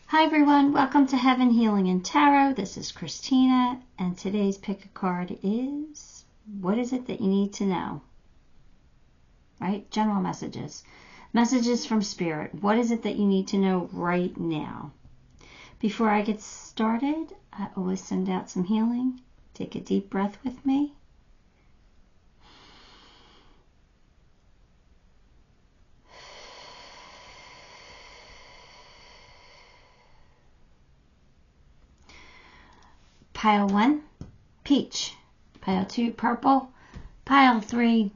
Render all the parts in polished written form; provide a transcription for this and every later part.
Hi everyone, welcome to Heaven Healing and Tarot. This is Christina, and today's pick a card is, what is it that you need to know? Right? General messages. Messages from Spirit. What is it that you need to know right now? Before I get started, I always send out some healing. Take a deep breath with me. Pile 1, peach. Pile 2, purple. Pile 3,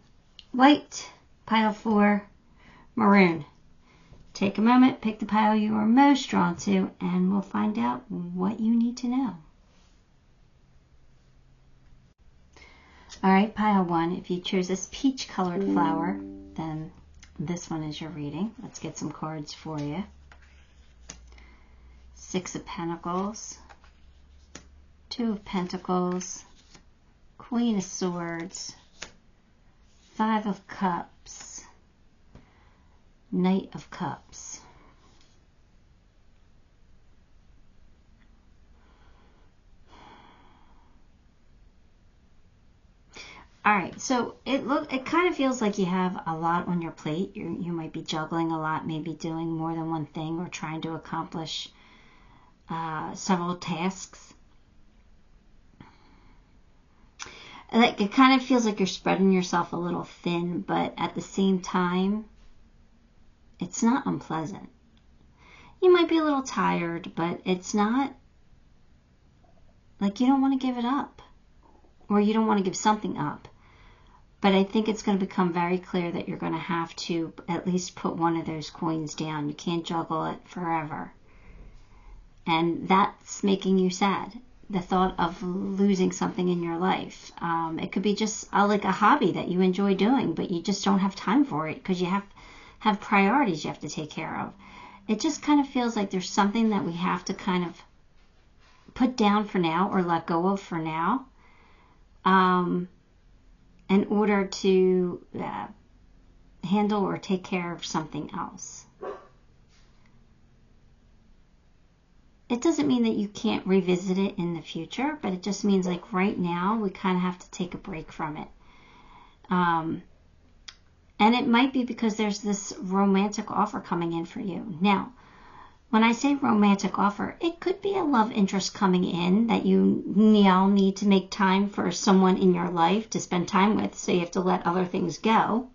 white. Pile 4, maroon. Take a moment, pick the pile you are most drawn to, and we'll find out what you need to know. Alright, pile 1, if you choose this peach-colored flower, then this one is your reading. Let's get some cards for you. 6 of Pentacles. 2 of Pentacles, Queen of Swords, 5 of Cups, Knight of Cups. Alright, so it kind of feels like you have a lot on your plate. You might be juggling a lot, maybe doing more than one thing or trying to accomplish several tasks. Like, it kind of feels like you're spreading yourself a little thin, but at the same time, it's not unpleasant. You might be a little tired, but it's not like you don't want to give it up, or you don't want to give something up. But I think it's going to become very clear that you're going to have to at least put one of those coins down. You can't juggle it forever. And that's making you sad. The thought of losing something in your life. It could be just like a hobby that you enjoy doing, but you just don't have time for it because you have priorities you have to take care of. It just kind of feels like there's something that we have to kind of put down for now or let go of for now in order to handle or take care of something else. It doesn't mean that you can't revisit it in the future, but it just means like right now we kind of have to take a break from it. And it might be because there's this romantic offer coming in for you. Now, when I say romantic offer, it could be a love interest coming in that you now need to make time for someone in your life to spend time with, so you have to let other things go.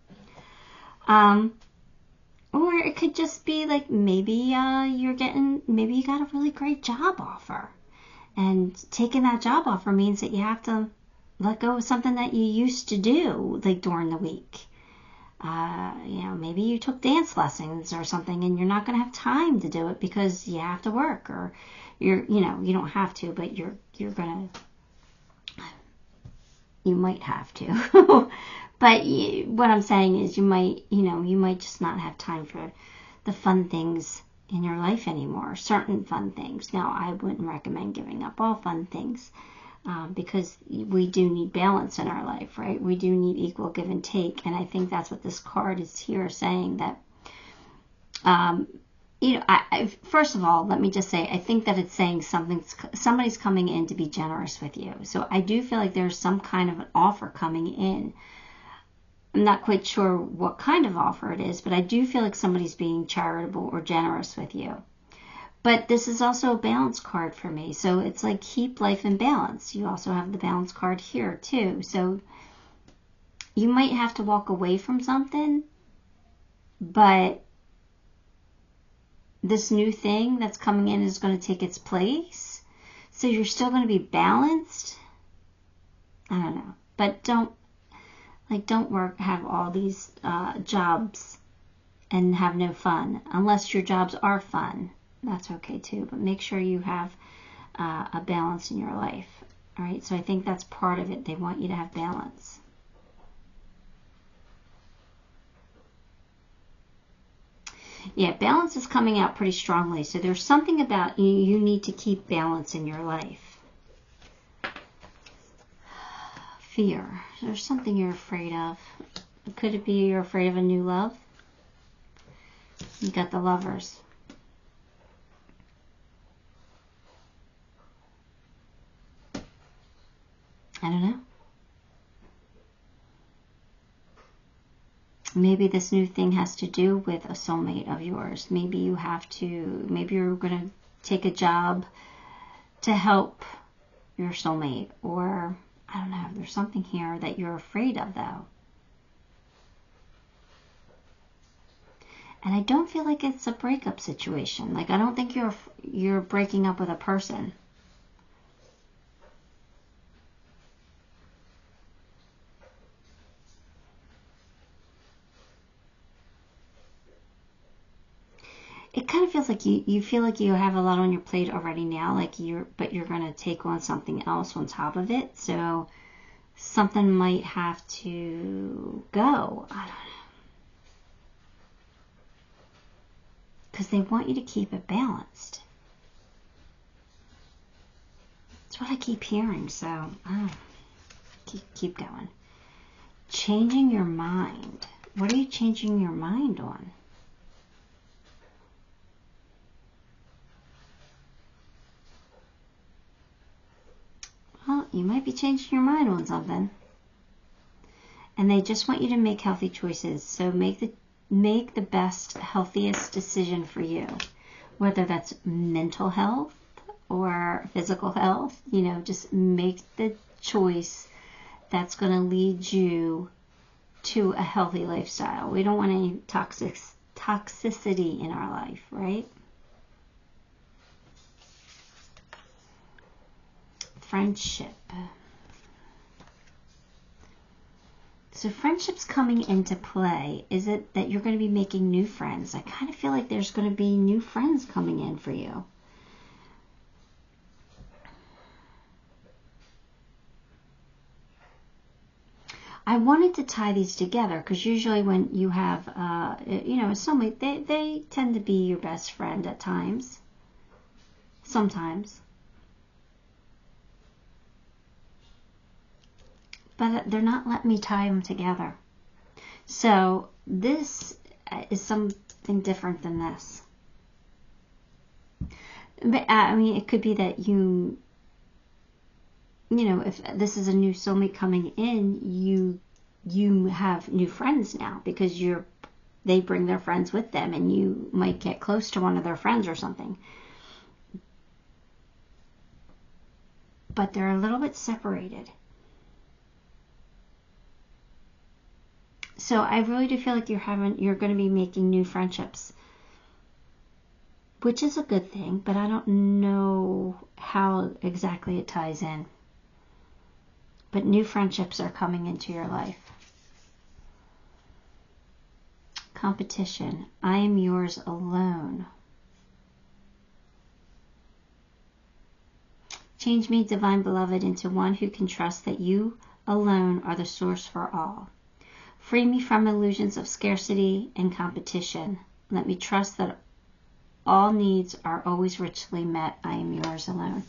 Or it could just be like maybe you got a really great job offer. And taking that job offer means that you have to let go of something that you used to do like during the week. Maybe you took dance lessons or something and you're not going to have time to do it because you have to work, or you don't have to, but you might have to. But what I'm saying is you might just not have time for the fun things in your life anymore, certain fun things. Now, I wouldn't recommend giving up all fun things because we do need balance in our life, right? We do need equal give and take, and I think that's what this card is here saying, that, first of all, let me just say, I think that it's saying somebody's coming in to be generous with you. So I do feel like there's some kind of an offer coming in. I'm not quite sure what kind of offer it is, but I do feel like somebody's being charitable or generous with you. But this is also a balance card for me. So it's like keep life in balance. You also have the balance card here too. So you might have to walk away from something, but this new thing that's coming in is going to take its place. So you're still going to be balanced. I don't know. But don't have all these jobs and have no fun. Unless your jobs are fun, that's okay too. But make sure you have a balance in your life. All right, so I think that's part of it. They want you to have balance. Yeah, balance is coming out pretty strongly. So there's something about you need to keep balance in your life. Fear. There's something you're afraid of. Could it be you're afraid of a new love? You got the Lovers. I don't know. Maybe this new thing has to do with a soulmate of yours. Maybe you have to, maybe you're going to take a job to help your soulmate. Or, I don't know, there's something here that you're afraid of, though. And I don't feel like it's a breakup situation. Like, I don't think you're breaking up with a person. It kind of feels like you feel like you have a lot on your plate already now, but you're going to take on something else on top of it. So something might have to go. I don't know. Because they want you to keep it balanced. That's what I keep hearing. So I don't know. Keep going. Changing your mind. What are you changing your mind on? Well, you might be changing your mind on something. And they just want you to make healthy choices. So make the best, healthiest decision for you. Whether that's mental health or physical health, you know, just make the choice that's going to lead you to a healthy lifestyle. We don't want any toxicity in our life, right? Friendship. So friendship's coming into play. Is it that you're going to be making new friends? I kind of feel like there's going to be new friends coming in for you. I wanted to tie these together because usually when you have, you know, somebody, they tend to be your best friend at times. Sometimes. But they're not letting me tie them together. So this is something different than this. But, I mean, it could be that you know, if this is a new soulmate coming in, you have new friends now because they bring their friends with them, and you might get close to one of their friends or something. But they're a little bit separated. So I really do feel like you're going to be making new friendships, which is a good thing, but I don't know how exactly it ties in. But new friendships are coming into your life. Competition. I am yours alone. Change me, divine beloved, into one who can trust that you alone are the source for all. Free me from illusions of scarcity and competition. Let me trust that all needs are always richly met. I am yours alone.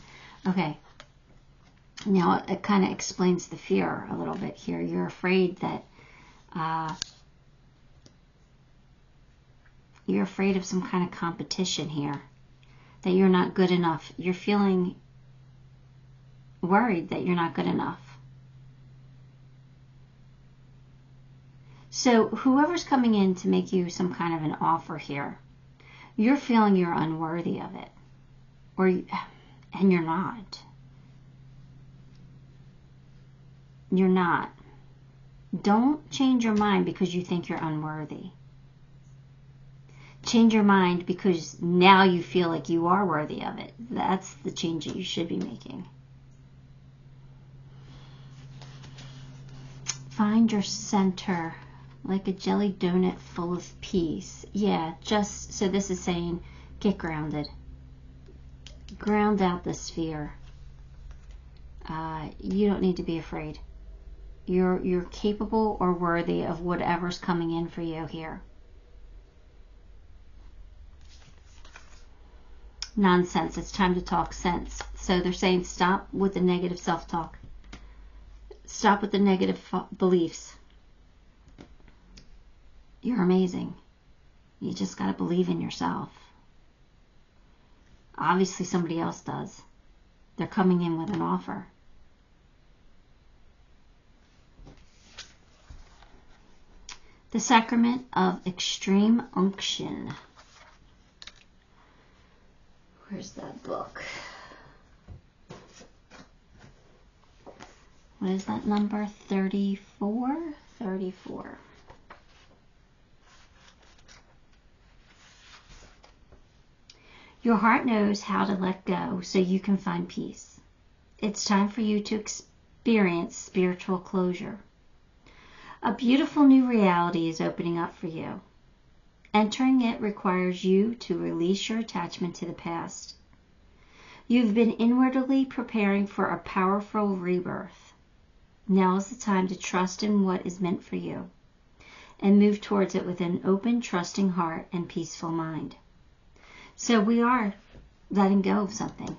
Okay. Now it kind of explains the fear a little bit here. You're afraid that you're afraid of some kind of competition here. That you're not good enough. You're feeling worried that you're not good enough. So whoever's coming in to make you some kind of an offer here, you're feeling you're unworthy of it. And you're not. You're not. Don't change your mind because you think you're unworthy. Change your mind because now you feel like you are worthy of it. That's the change that you should be making. Find your center. Like a jelly donut full of peace. Yeah, just, so this is saying, get grounded. Ground out the sphere. You don't need to be afraid. You're capable or worthy of whatever's coming in for you here. Nonsense. It's time to talk sense. So they're saying stop with the negative self-talk. Stop with the negative beliefs. You're amazing. You just got to believe in yourself. Obviously somebody else does. They're coming in with an offer. The Sacrament of Extreme Unction. Where's that book? What is that number? 34? 34. Your heart knows how to let go so you can find peace. It's time for you to experience spiritual closure. A beautiful new reality is opening up for you. Entering it requires you to release your attachment to the past. You've been inwardly preparing for a powerful rebirth. Now is the time to trust in what is meant for you and move towards it with an open, trusting heart and peaceful mind. So we are letting go of something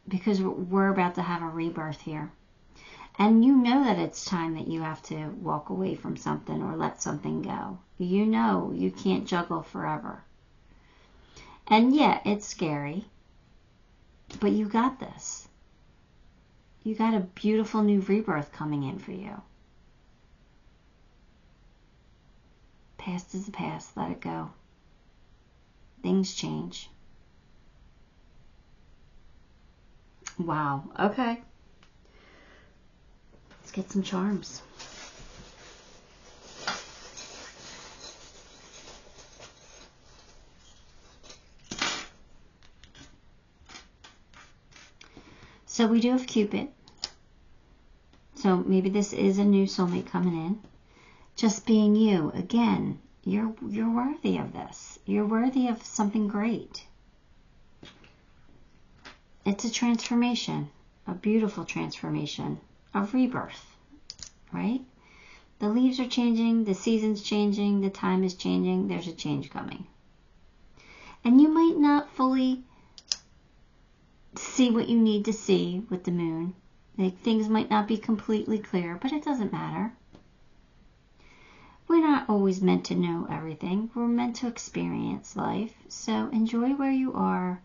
because we're about to have a rebirth here. And you know that it's time that you have to walk away from something or let something go. You know you can't juggle forever. And yeah, it's scary, but you got this. You got a beautiful new rebirth coming in for you. Past is the past. Let it go. Things change. Wow. Okay. Let's get some charms. So we do have Cupid. So maybe this is a new soulmate coming in. Just being you. Again, you're worthy of this. You're worthy of something great. It's a transformation. A beautiful transformation. A rebirth. Right? The leaves are changing. The season's changing. The time is changing. There's a change coming. And you might not fully see what you need to see with the moon. Like, things might not be completely clear, but it doesn't matter. We're not always meant to know everything. We're meant to experience life. So enjoy where you are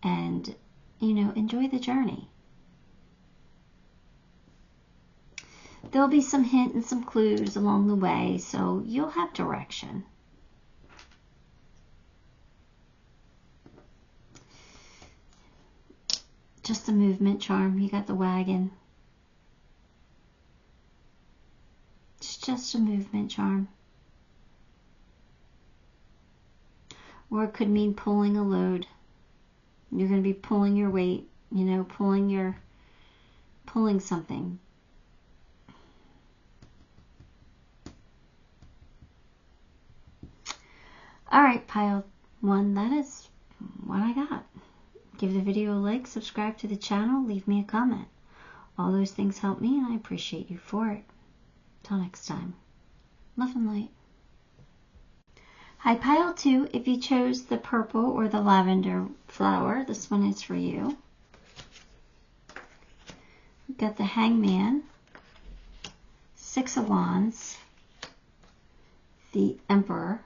and, enjoy the journey. There'll be some hints and some clues along the way, so you'll have direction. Just a movement charm. You got the wagon. It's just a movement charm. Or it could mean pulling a load. You're going to be pulling your weight, pulling something. Alright, pile 1, that is what I got. Give the video a like, subscribe to the channel, leave me a comment. All those things help me and I appreciate you for it. Till next time. Love and light. Hi, pile 2. If you chose the purple or the lavender flower, this one is for you. We've got the Hangman, 6 of Wands, the Emperor,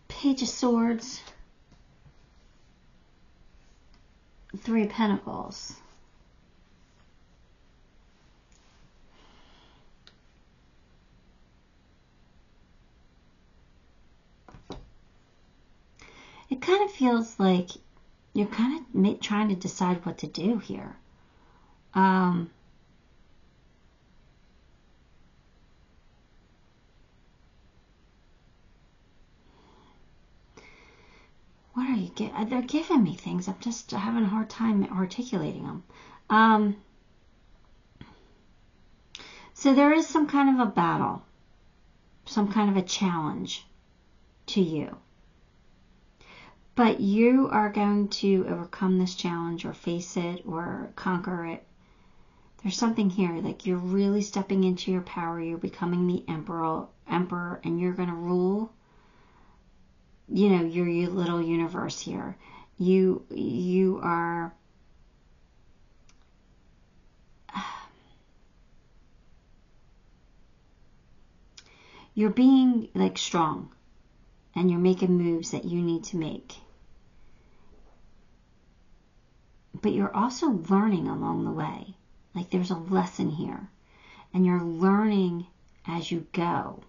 Page of Swords, 3 of Pentacles. It kind of feels like you're kind of trying to decide what to do here. What are you getting? They're giving me things. I'm just having a hard time articulating them. So there is some kind of a battle, some kind of a challenge to you. But you are going to overcome this challenge or face it or conquer it. There's something here, like you're really stepping into your power. You're becoming the emperor, and you're going to rule, your little universe here. You are... You're being like strong. And you're making moves that you need to make. But you're also learning along the way. Like there's a lesson here. And you're learning as you go.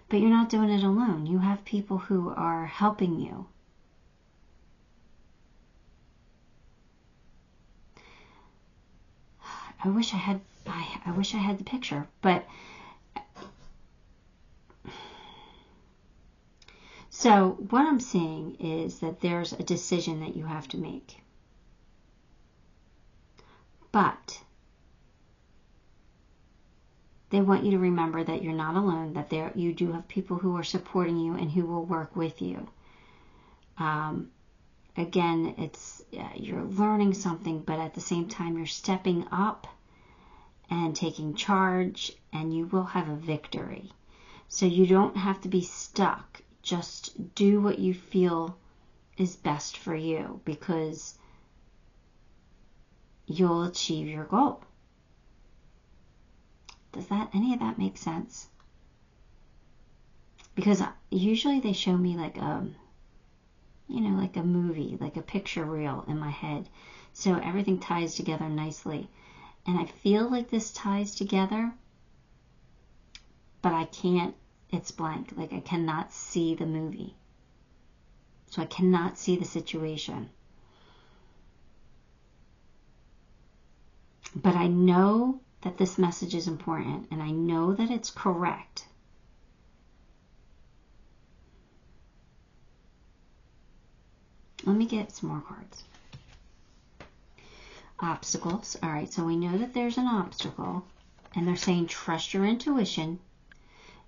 But you're not doing it alone. You have people who are helping you. I wish I had the picture, but so what I'm saying is that there's a decision that you have to make. But they want you to remember that you're not alone, that you do have people who are supporting you and who will work with you. Again, you're learning something, but at the same time you're stepping up and taking charge, and you will have a victory. So you don't have to be stuck. Just do what you feel is best for you, because you'll achieve your goal. Does any of that make sense? Because usually they show me like like a movie, like a picture reel in my head. So everything ties together nicely. And I feel like this ties together, but I can't, it's blank. Like I cannot see the movie. So I cannot see the situation. But I know that this message is important, and I know that it's correct. Let me get some more cards. Obstacles. All right, so we know that there's an obstacle, and they're saying trust your intuition.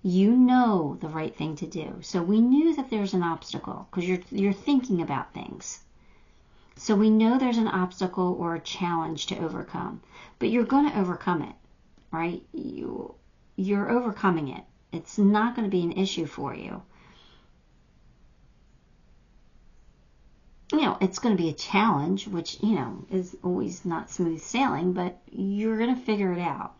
You know the right thing to do. So we knew that there's an obstacle because you're thinking about things. So we know there's an obstacle or a challenge to overcome, but you're going to overcome it, right? You're overcoming it. It's not going to be an issue for you. It's going to be a challenge, which, is always not smooth sailing, but you're going to figure it out.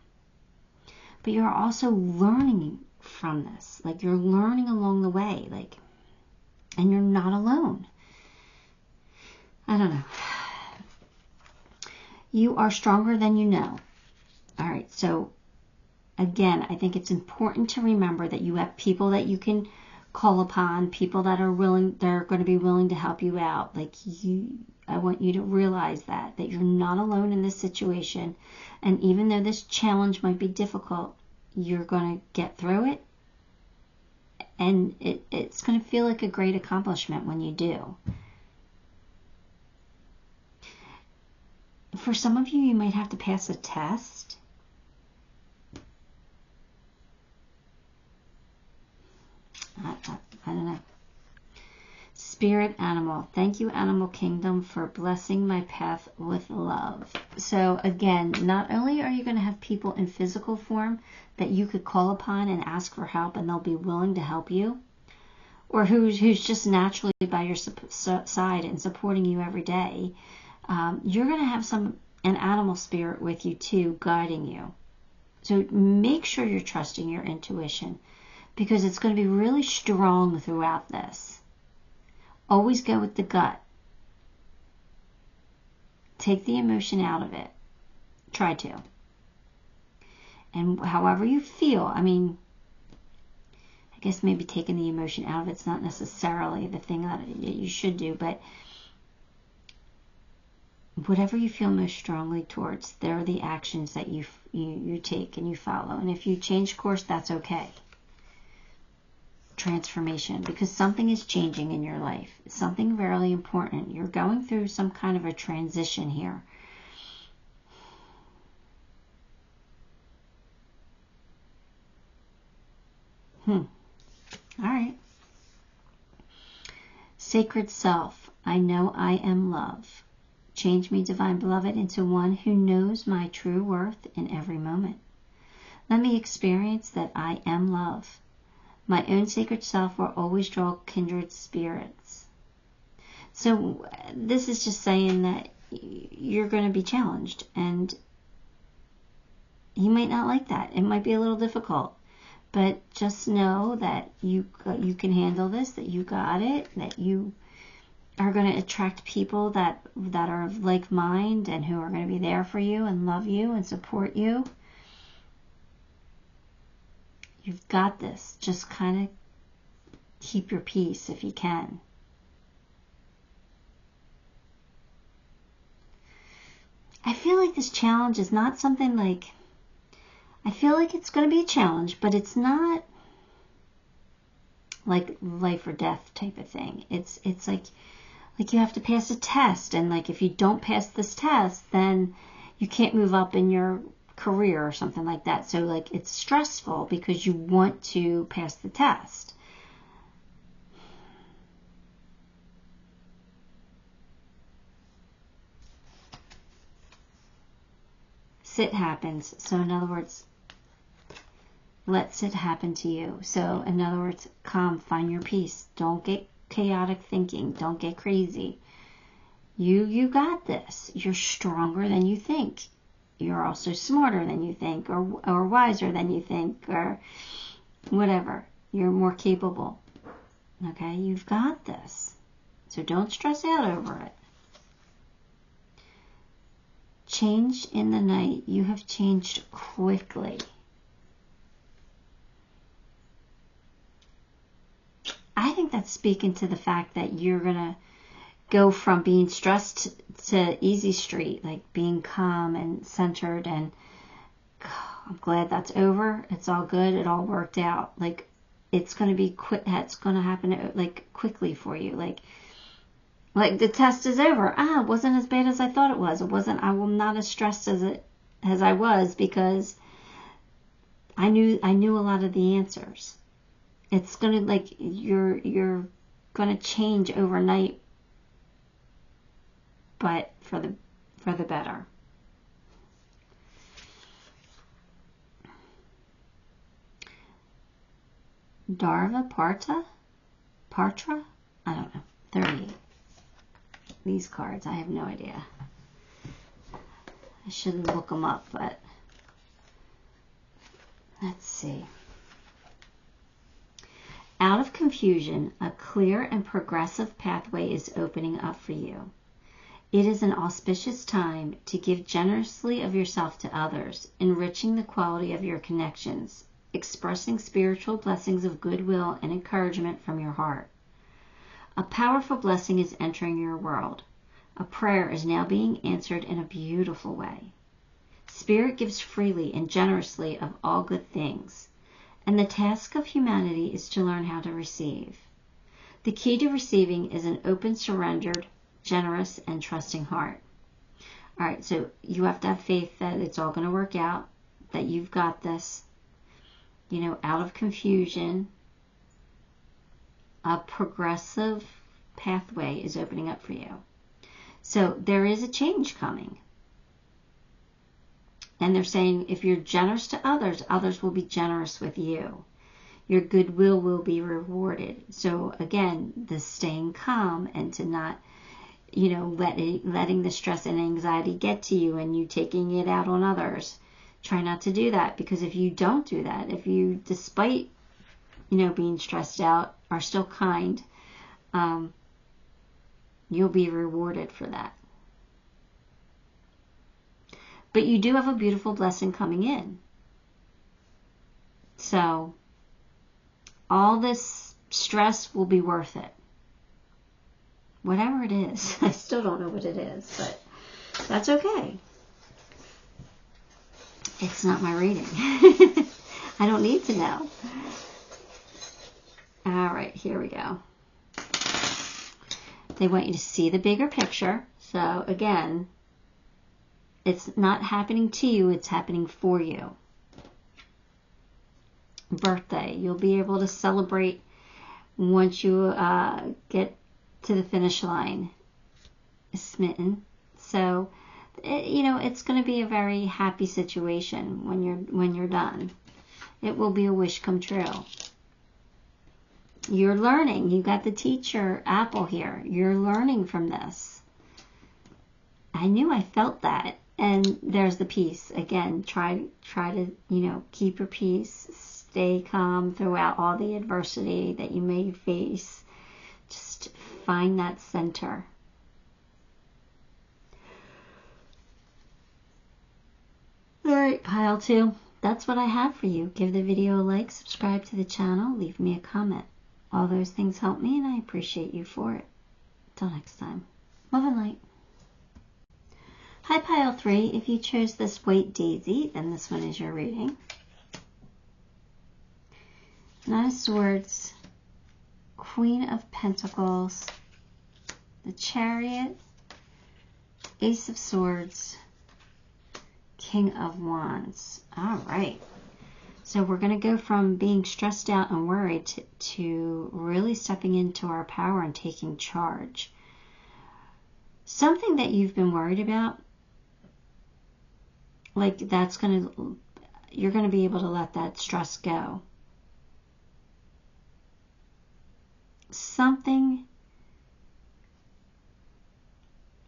But you're also learning from this. Like, you're learning along the way, and you're not alone. I don't know. You are stronger than you know. All right, so again, I think it's important to remember that you have people that you can call upon, people that are going to be willing to help you out. I want you to realize that you're not alone in this situation. And even though this challenge might be difficult, you're going to get through it. And it's going to feel like a great accomplishment when you do. For some of you, you might have to pass a test. I don't know. Spirit animal. Thank you, Animal Kingdom, for blessing my path with love. So again, not only are you going to have people in physical form that you could call upon and ask for help, and they'll be willing to help you, or who's just naturally by your side and supporting you every day, you're going to have an animal spirit with you too, guiding you. So make sure you're trusting your intuition, because it's going to be really strong throughout this. Always go with the gut. Take the emotion out of it. Try to. And however you feel, I guess maybe taking the emotion out of it's not necessarily the thing that you should do, but whatever you feel most strongly towards, they're the actions that you take and you follow. And if you change course, that's okay. Transformation, because something is changing in your life. It's something really important. You're going through some kind of a transition here. All right. Sacred self, I know I am love. Change me, divine beloved, into one who knows my true worth in every moment. Let me experience that I am love. My own sacred self will always draw kindred spirits. So this is just saying that you're going to be challenged, and you might not like that. It might be a little difficult, But just know that you can handle this, that you got it, that you are going to attract people that are of like mind and who are going to be there for you and love you and support you. You've got this. Just kind of keep your peace if you can. I feel like this challenge is not something like, I feel like it's going to be a challenge, but it's not like life or death type of thing. It's like you have to pass a test, and like if you don't pass this test, then you can't move up in your career or something like that. So like it's stressful because you want to pass the test. Sit happens. So in other words, let sit happen to you. So in other words, calm, find your peace. Don't get chaotic thinking. Don't get crazy. You got this. You're stronger than you think. You're also smarter than you think, or wiser than you think, or whatever. You're more capable. Okay? You've got this. So don't stress out over it. Change in the night. You have changed quickly. I think that's speaking to the fact that you're going to go from being stressed to easy street, like being calm and centered, and I'm glad that's over. It's all good. It all worked out. Like it's going to be quick. It's going to happen like quickly for you. Like the test is over. It wasn't as bad as I thought it was. It wasn't. I was not as stressed as I was because I knew a lot of the answers. It's gonna like you're gonna change overnight, but for the better. 𝗔𝗕𝗢𝗨𝗧? Partra? I don't know. 38. These cards, I have no idea. I should look them up, but let's see. Out of confusion, a clear and progressive pathway is opening up for you. It is an auspicious time to give generously of yourself to others, enriching the quality of your connections, expressing spiritual blessings of goodwill and encouragement from your heart. A powerful blessing is entering your world. A prayer is now being answered in a beautiful way. Spirit gives freely and generously of all good things, and the task of humanity is to learn how to receive. The key to receiving is an open, surrendered, generous, and trusting heart. All right, so you have to have faith that it's all going to work out, that you've got this. You know, out of confusion, a progressive pathway is opening up for you. So there is a change coming. And they're saying if you're generous to others, others will be generous with you. Your goodwill will be rewarded. So again, the staying calm and to not, you know, letting the stress and anxiety get to you and you taking it out on others. Try not to do that, because if you don't do that, if you, despite, you know, being stressed out, are still kind, you'll be rewarded for that. But you do have a beautiful blessing coming in. So all this stress will be worth it. Whatever it is. I still don't know what it is, but that's okay. It's not my reading. I don't need to know. All right, here we go. They want you to see the bigger picture. So again, it's not happening to you, it's happening for you. Birthday, you'll be able to celebrate once you get to the finish line. Smitten. So, you know, it's going to be a very happy situation when you're done. It will be a wish come true. You're learning. You got the teacher apple here. You're learning from this. I knew I felt that. And there's the peace. Again, try to, you know, keep your peace. stay calm throughout all the adversity that you may face. Just find that center. All right, pile 2. That's what I have for you. Give the video a like, subscribe to the channel, leave me a comment. All those things help me, and I appreciate you for it. Till next time. Love and light. Hi, pile 3. If you chose this white daisy, then this one is your reading. Nine of Swords, Queen of Pentacles, the Chariot, Ace of Swords, King of Wands. All right. So we're going to go from being stressed out and worried to really stepping into our power and taking charge. Something that you've been worried about, like you're going to be able to let that stress go. Something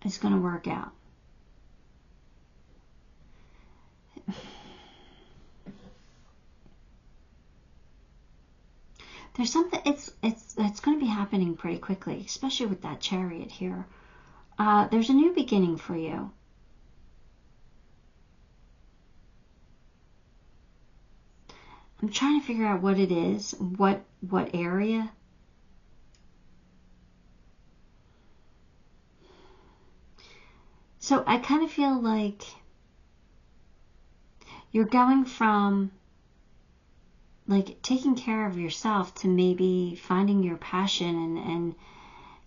is going to work out. There's something, it's going to be happening pretty quickly, especially with that Chariot here. There's a new beginning for you. I'm trying to figure out what it is, what area. So I kind of feel like you're going from like taking care of yourself to maybe finding your passion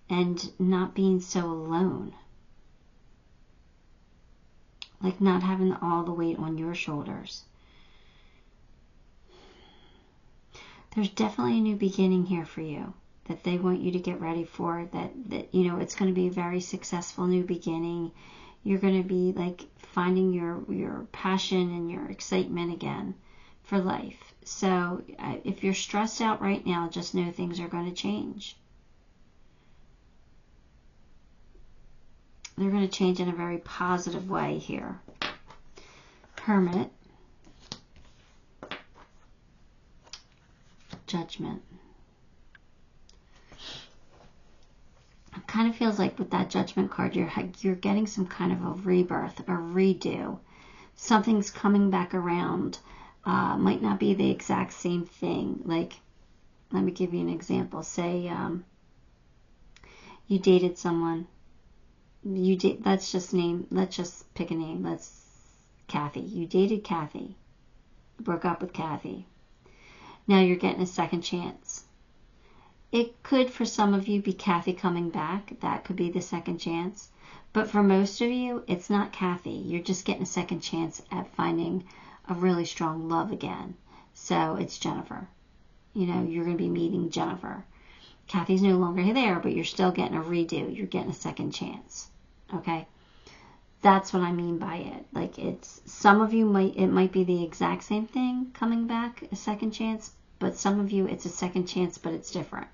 and not being so alone. Like not having all the weight on your shoulders. There's definitely a new beginning here for you that they want you to get ready for, that you know, it's going to be a very successful new beginning. You're going to be like finding your passion and your excitement again for life. So if you're stressed out right now, just know things are going to change. They're going to change in a very positive way here. Hermit. Judgment. It kind of feels like with that Judgment card, you're getting some kind of a rebirth, a redo. Something's coming back around. Might not be the exact same thing. Like, let me give you an example. Say you dated someone. Let's just pick a name. Let's Kathy. You dated Kathy. Broke up with Kathy. Now you're getting a second chance. It could, for some of you, be Kathy coming back. That could be the second chance. But for most of you, it's not Kathy. You're just getting a second chance at finding a really strong love again. So it's Jennifer. You know, you're going to be meeting Jennifer. Kathy's no longer there, but you're still getting a redo. You're getting a second chance. Okay? That's what I mean by it. Like, it's, some of you it might be the exact same thing coming back, a second chance, but some of you it's a second chance, but it's different.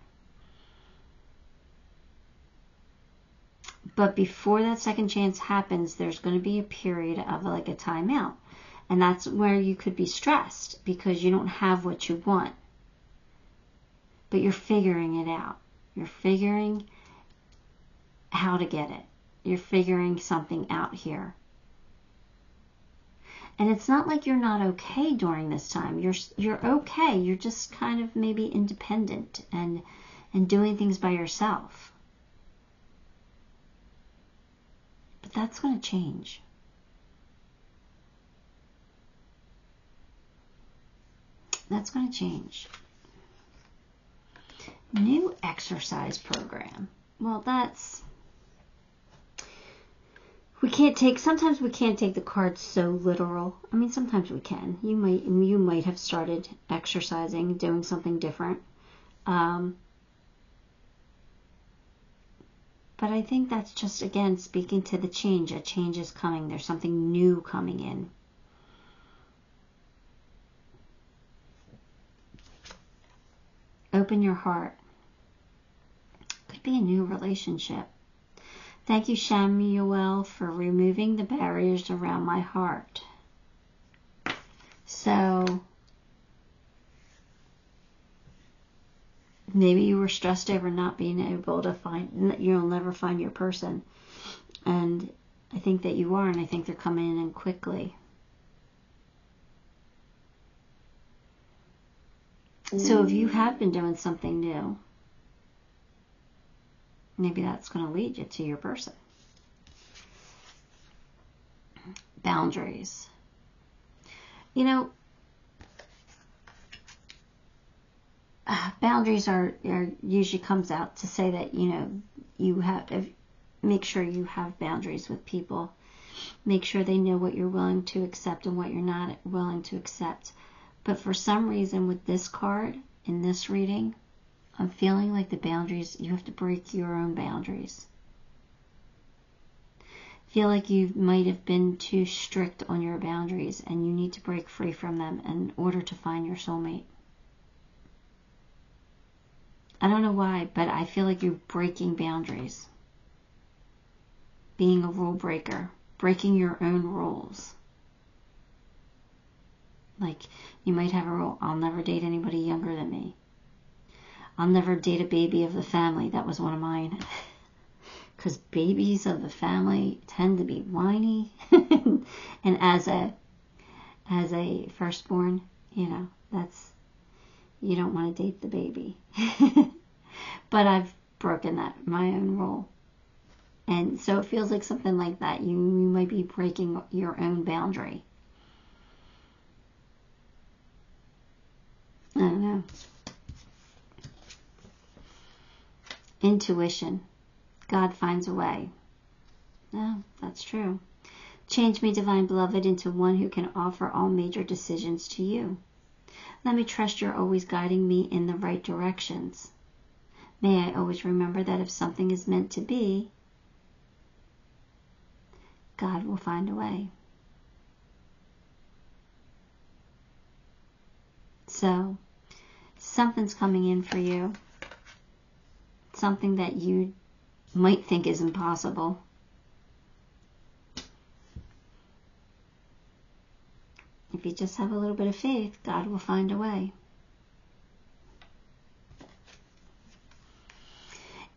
But before that second chance happens, there's going to be a period of like a timeout. And that's where you could be stressed because you don't have what you want. But you're figuring it out. You're figuring how to get it. You're figuring something out here. And it's not like you're not okay during this time. You're okay. You're just kind of maybe independent and doing things by yourself. But that's going to change. That's going to change. New exercise program. Well, that's... sometimes we can't take the cards so literal. I mean, sometimes we can. You might have started exercising, doing something different. But I think that's just, again, speaking to the change. A change is coming. There's something new coming in. Open your heart. Could be a new relationship. Thank you, Samuel, for removing the barriers around my heart. So, Maybe you were stressed over not being able to find, you'll never find your person. And I think that you are, and I think they're coming in quickly. So if you have been doing something new, maybe that's going to lead you to your person. Boundaries. You know, boundaries are usually comes out to say that, you know, you have, make sure you have boundaries with people. Make sure they know what you're willing to accept and what you're not willing to accept. But for some reason with this card, in this reading, I'm feeling like the boundaries, you have to break your own boundaries. Feel like you might have been too strict on your boundaries and you need to break free from them in order to find your soulmate. I don't know why, but I feel like you're breaking boundaries. Being a rule breaker. Breaking your own rules. Like, you might have a rule, I'll never date anybody younger than me. I'll never date a baby of the family. That was one of mine. Because babies of the family tend to be whiny. And as a firstborn, you know, that's, you don't want to date the baby. But I've broken that, my own rule. And so it feels like something like that. You might be breaking your own boundary. I don't know. Intuition. God finds a way. No, that's true. Change me, divine beloved, into one who can offer all major decisions to you. Let me trust you're always guiding me in the right directions. May I always remember that if something is meant to be, God will find a way. So, something's coming in for you. Something that you might think is impossible. If you just have a little bit of faith, God will find a way.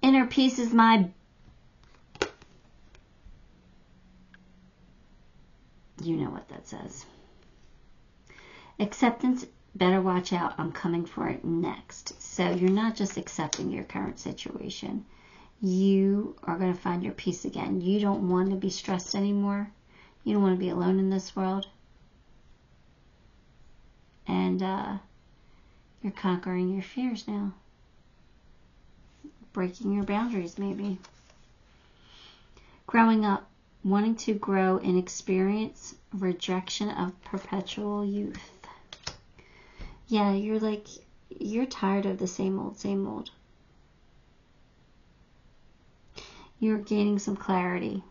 Inner peace is my... You know what that says. Acceptance, better watch out. I'm coming for it next. So you're not just accepting your current situation. You are going to find your peace again. You don't want to be stressed anymore. You don't want to be alone in this world. And you're conquering your fears now. Breaking your boundaries, maybe. Growing up, wanting to grow and experience rejection of perpetual youth. Yeah, you're tired of the same old, same old. You're gaining some clarity.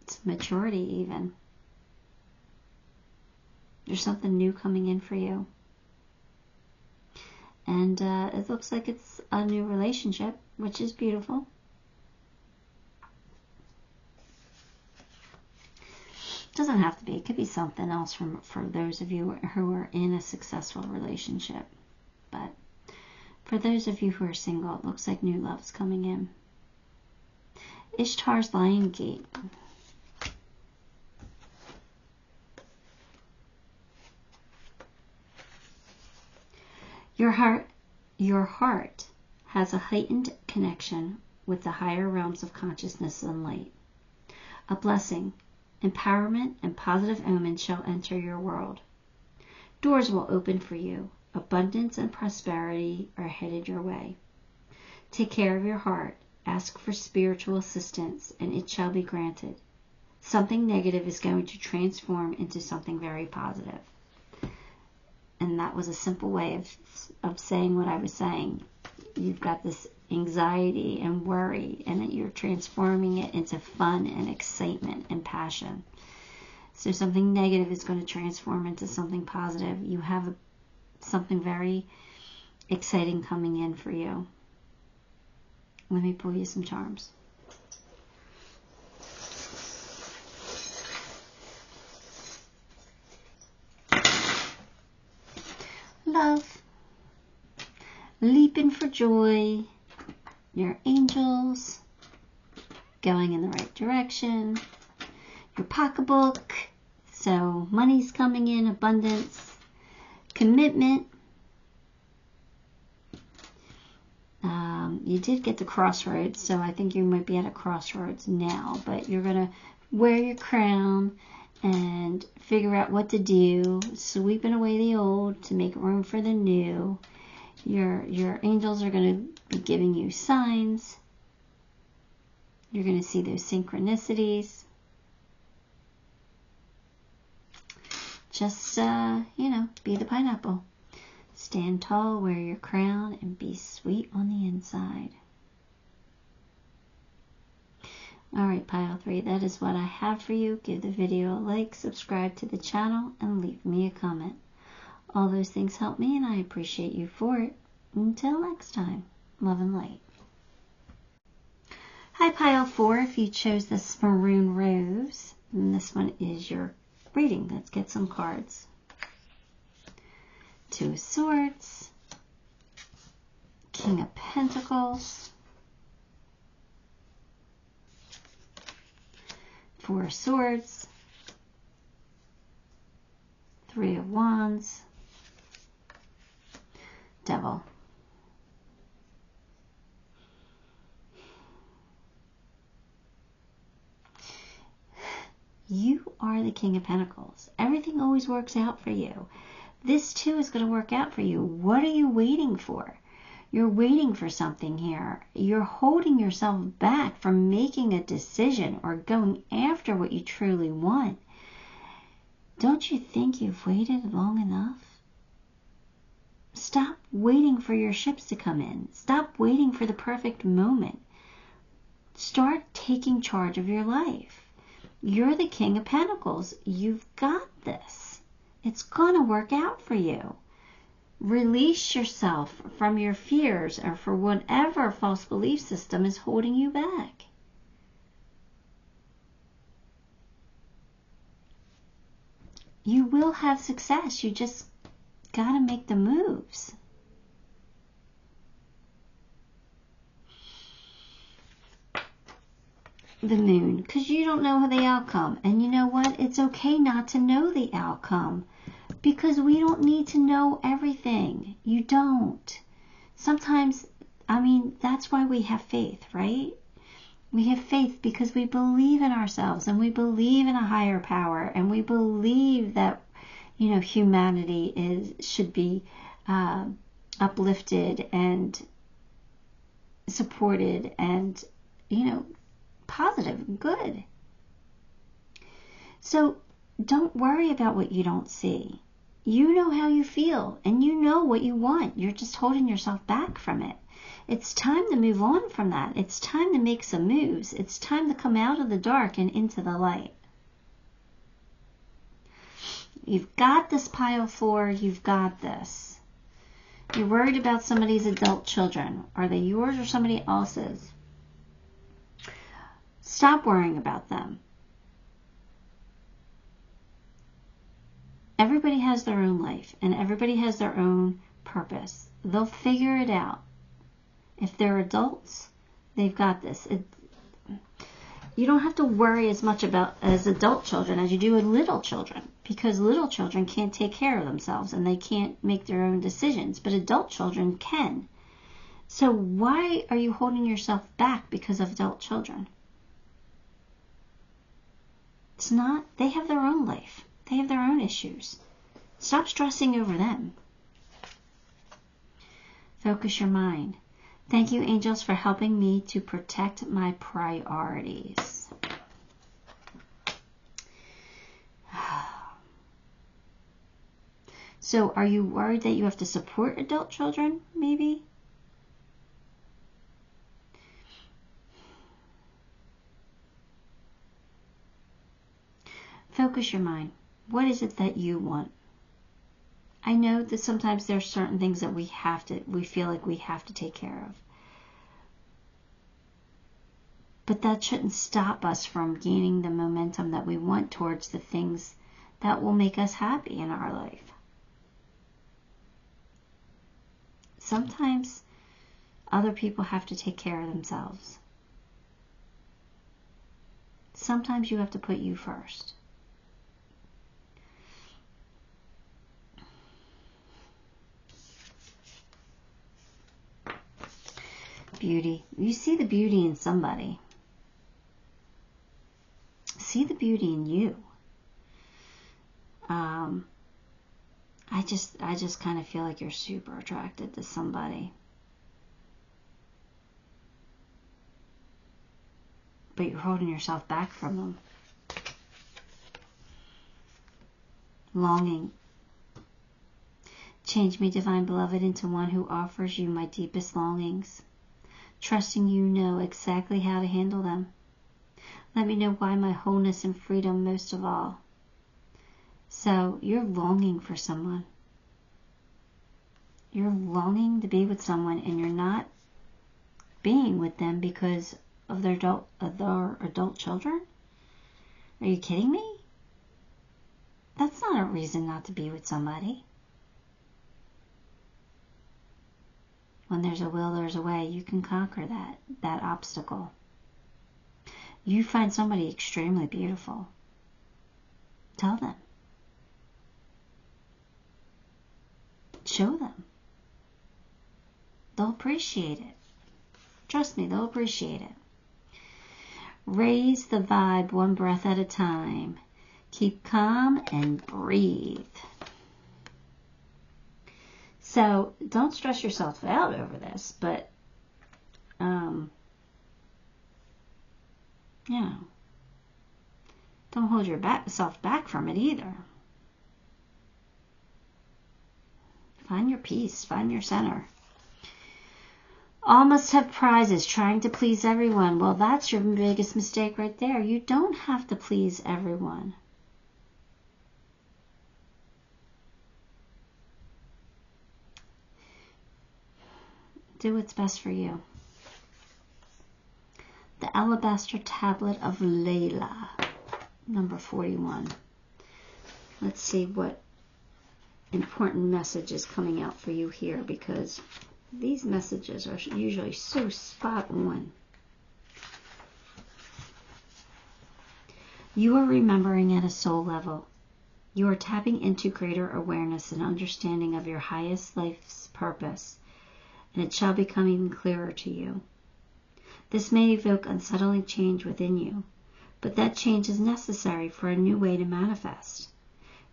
It's maturity even. There's something new coming in for you. And it looks like it's a new relationship, which is beautiful. Doesn't have to be. It could be something else for those of you who are in a successful relationship. But for those of you who are single, it looks like new love's coming in. Ishtar's Lion Gate. Your heart has a heightened connection with the higher realms of consciousness and light. A blessing, empowerment, and positive omens shall enter your world. Doors will open for you. Abundance and prosperity are headed your way. Take care of your heart. Ask for spiritual assistance, and it shall be granted. Something negative is going to transform into something very positive. And that was a simple way of saying what I was saying. You've got this anxiety and worry, and you're transforming it into fun and excitement and passion. So something negative is going to transform into something positive. You have something very exciting coming in for you. Let me pull you some charms. Love. leaping for joy. Your angels going in the right direction. Your pocketbook, so money's coming in, abundance, commitment. You did get the crossroads, so I think you might be at a crossroads now, but you're going to wear your crown and figure out what to do, sweeping away the old to make room for the new. Your angels are going to be giving you signs. You're going to see those synchronicities. Just, be the pineapple. Stand tall, wear your crown, and be sweet on the inside. Alright, Pile 3, that is what I have for you. Give the video a like, subscribe to the channel, and leave me a comment. All those things help me, and I appreciate you for it. Until next time, love and light. Hi, Pile 4, if you chose this Maroon Rose, and this one is your reading. Let's get some cards. Two of Swords, King of Pentacles, Four of Swords, Three of Wands, Devil. You are the King of Pentacles. Everything always works out for you. This too is going to work out for you. What are you waiting for? You're waiting for something here. You're holding yourself back from making a decision or going after what you truly want. Don't you think you've waited long enough? Stop waiting for your ships to come in. Stop waiting for the perfect moment. Start taking charge of your life. You're the King of Pentacles. You've got this. It's going to work out for you. Release yourself from your fears or for whatever false belief system is holding you back. You will have success. You just got to make the moves. The Moon, because you don't know the outcome. And you know what? It's okay not to know the outcome, because we don't need to know everything. You don't. Sometimes, that's why we have faith, right? We have faith because we believe in ourselves, and we believe in a higher power, and we believe that, humanity should be uplifted and supported and, positive and good. So don't worry about what you don't see. You know how you feel, and you know what you want. You're just holding yourself back from it. It's time to move on from that. It's time to make some moves. It's time to come out of the dark and into the light. You've got this, Pile 4. You've got this. You're worried about somebody's adult children. Are they yours or somebody else's? Stop worrying about them. Everybody has their own life, and everybody has their own purpose. They'll figure it out. If they're adults, they've got this. You don't have to worry as much as adult children as you do with little children, because little children can't take care of themselves and they can't make their own decisions, but adult children can. So why are you holding yourself back because of adult children? It's not. They have their own life. They have their own issues. Stop stressing over them. Focus your mind. Thank you, angels, for helping me to protect my priorities. So, are you worried that you have to support adult children, maybe? Focus your mind. What is it that you want? I know that sometimes there's certain things that we feel like we have to take care of. But that shouldn't stop us from gaining the momentum that we want towards the things that will make us happy in our life. Sometimes other people have to take care of themselves. Sometimes you have to put you first. Beauty. You see the beauty in somebody. See the beauty in you. I just kind of feel like you're super attracted to somebody. But you're holding yourself back from them. Longing. Change me, Divine Beloved, into one who offers you my deepest longings. Trusting you know exactly how to handle them. Let me know why my wholeness and freedom most of all. So you're longing for someone. You're longing to be with someone, and you're not being with them because of their adult children? Are you kidding me? That's not a reason not to be with somebody. When there's a will, there's a way. You can conquer that obstacle. You find somebody extremely beautiful. Tell them. Show them. They'll appreciate it. Trust me, they'll appreciate it. Raise the vibe one breath at a time. Keep calm and breathe. So don't stress yourself out over this, but don't hold yourself back from it either. Find your peace. Find your center. All must have prizes, trying to please everyone. Well, that's your biggest mistake right there. You don't have to please everyone. Do what's best for you. The Alabaster Tablet of Layla, number 41. Let's see what important message is coming out for you here, because these messages are usually so spot on. You are remembering at a soul level. You are tapping into greater awareness and understanding of your highest life's purpose, and it shall become even clearer to you. This may evoke unsettling change within you, but that change is necessary for a new way to manifest.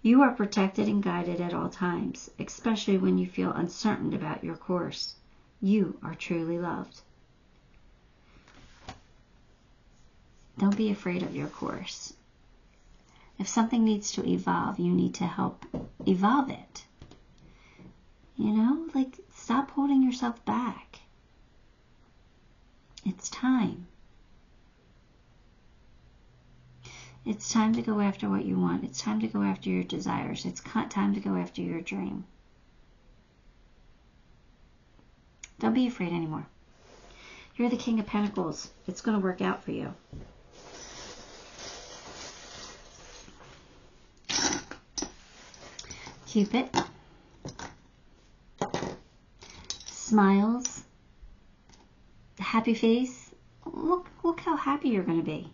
You are protected and guided at all times, especially when you feel uncertain about your course. You are truly loved. Don't be afraid of your course. If something needs to evolve, you need to help evolve it. You know, like, stop holding yourself back. It's time. It's time to go after what you want. It's time to go after your desires. It's time to go after your dream. Don't be afraid anymore. You're the King of Pentacles. It's going to work out for you. Cupid. Smiles. Happy face. Look how happy you're going to be.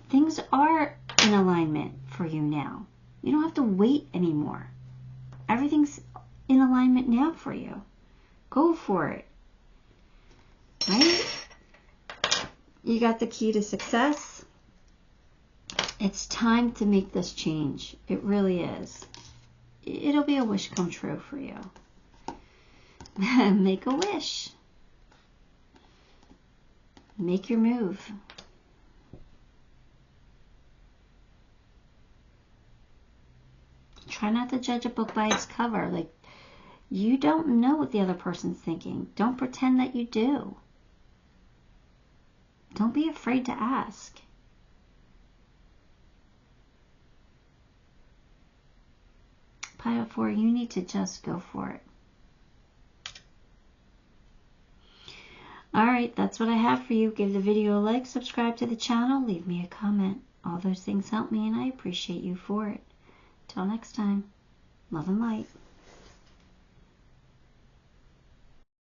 Things are in alignment for you now. You don't have to wait anymore. Everything's in alignment now for you. Go for it. Right? You got the key to success. It's time to make this change. It really is. It'll be a wish come true for you. Make a wish. Make your move. Try not to judge a book by its cover. Like, you don't know what the other person's thinking. Don't pretend that you do. Don't be afraid to ask. Pile 4, you need to just go for it. Alright, that's what I have for you. Give the video a like, subscribe to the channel, leave me a comment. All those things help me and I appreciate you for it. Till next time, love and light.